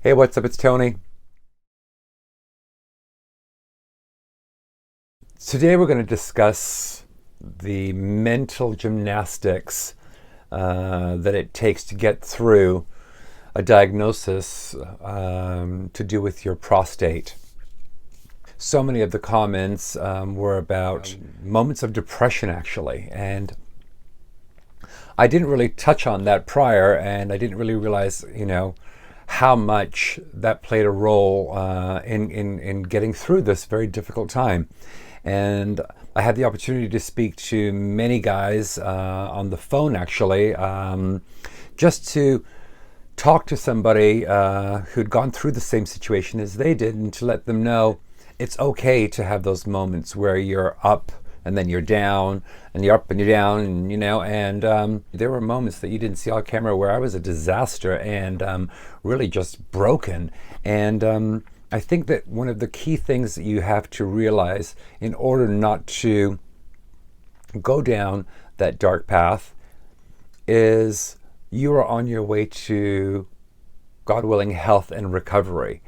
Hey, what's up? It's Tony. Today we're going to discuss the mental gymnastics that it takes to get through a diagnosis to do with your prostate. So many of the comments were about moments of depression, actually, and I didn't really touch on that prior, and I didn't really realize, how much that played a role in getting through this very difficult time. And I had the opportunity to speak to many guys on the phone, actually, just to talk to somebody who'd gone through the same situation as they did, and to let them know it's okay to have those moments where you're up and then you're down, and you're up and you're down, and there were moments that you didn't see on camera where I was a disaster and really just broken. And I think that one of the key things that you have to realize in order not to go down that dark path is you are on your way to, God willing, health and recovery.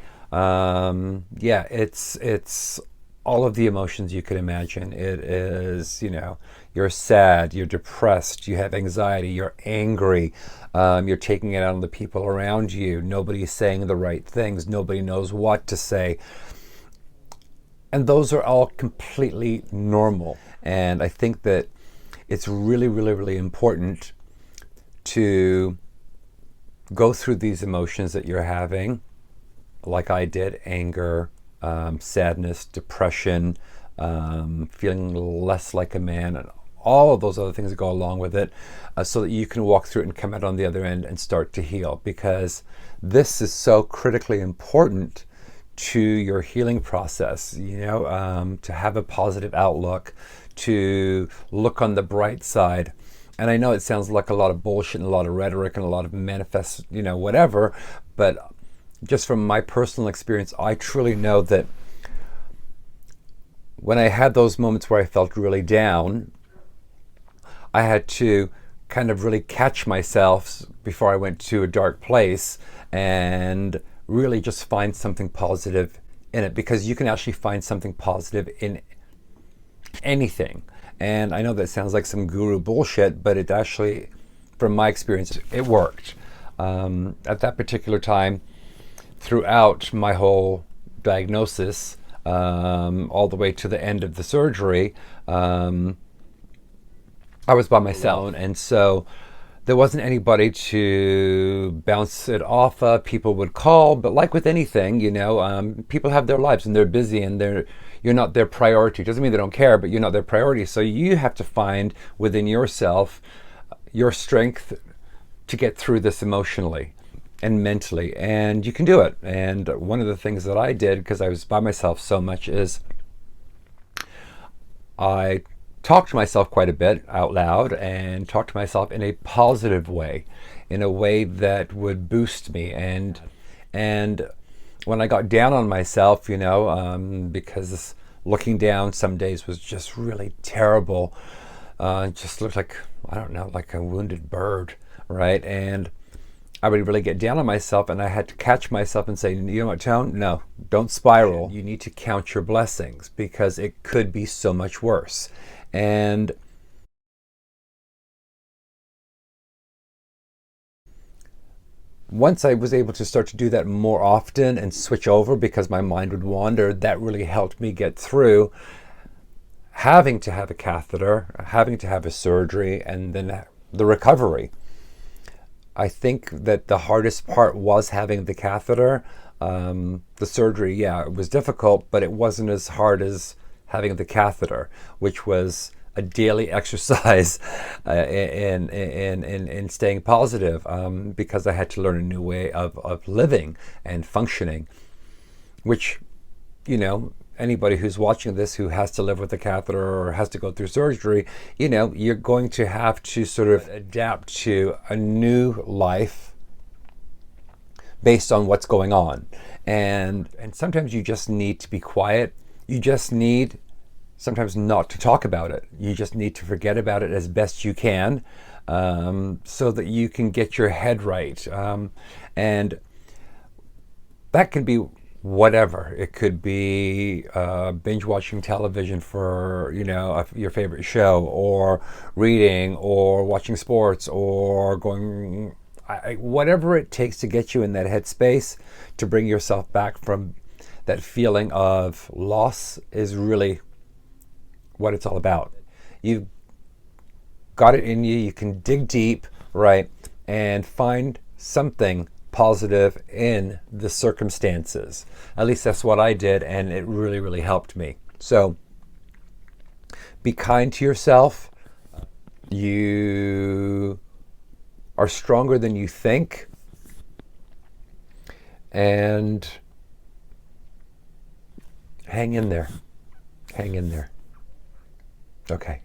It's all of the emotions you could imagine. It is, you're sad, you're depressed, you have anxiety, you're angry, you're taking it out on the people around you. Nobody's saying the right things. Nobody knows what to say. And those are all completely normal. And I think that it's really, really, really important to go through these emotions that you're having, like I did: anger, sadness, depression, feeling less like a man, and all of those other things that go along with it, so that you can walk through it and come out on the other end and start to heal. Because this is so critically important to your healing process, to have a positive outlook, to look on the bright side. And I know it sounds like a lot of bullshit and a lot of rhetoric and a lot of manifest, whatever, but just from my personal experience, I truly know that when I had those moments where I felt really down, I had to kind of really catch myself before I went to a dark place and really just find something positive in it, because you can actually find something positive in anything. And I know that sounds like some guru bullshit, but it actually, from my experience, it worked. At that particular time, throughout my whole diagnosis, all the way to the end of the surgery, I was by myself. And so there wasn't anybody to bounce it off of. People would call, but like with anything, people have their lives and they're busy, and you're not their priority. Doesn't mean they don't care, but you're not their priority. So you have to find within yourself your strength to get through this emotionally and mentally, and you can do it. And one of the things that I did, because I was by myself so much, is I talked to myself quite a bit out loud, and talked to myself in a positive way, in a way that would boost me. And when I got down on myself, because looking down some days was just really terrible, just looked like, I don't know, like a wounded bird, right? And I would really get down on myself, and I had to catch myself and say, you know what, Tone? No, don't spiral. You need to count your blessings, because it could be so much worse. And once I was able to start to do that more often and switch over, because my mind would wander, that really helped me get through having to have a catheter, having to have a surgery, and then the recovery. I think that the hardest part was having the catheter. The surgery, yeah, it was difficult, but it wasn't as hard as having the catheter, which was a daily exercise in staying positive, because I had to learn a new way of living and functioning, which, anybody who's watching this who has to live with a catheter or has to go through surgery, you're going to have to sort of adapt to a new life based on what's going on. And sometimes you just need to be quiet. You just need sometimes not to talk about it. You just need to forget about it as best you can, so that you can get your head right. And That can be whatever. It could be binge watching television for, your favorite show, or reading, or watching sports, or going, whatever it takes to get you in that headspace to bring yourself back from that feeling of loss is really what it's all about. You've got it in you. You can dig deep, right, and find something positive in the circumstances. At least that's what I did, and it really, really helped me. So be kind to yourself. You are stronger than you think. And hang in there. Hang in there. Okay.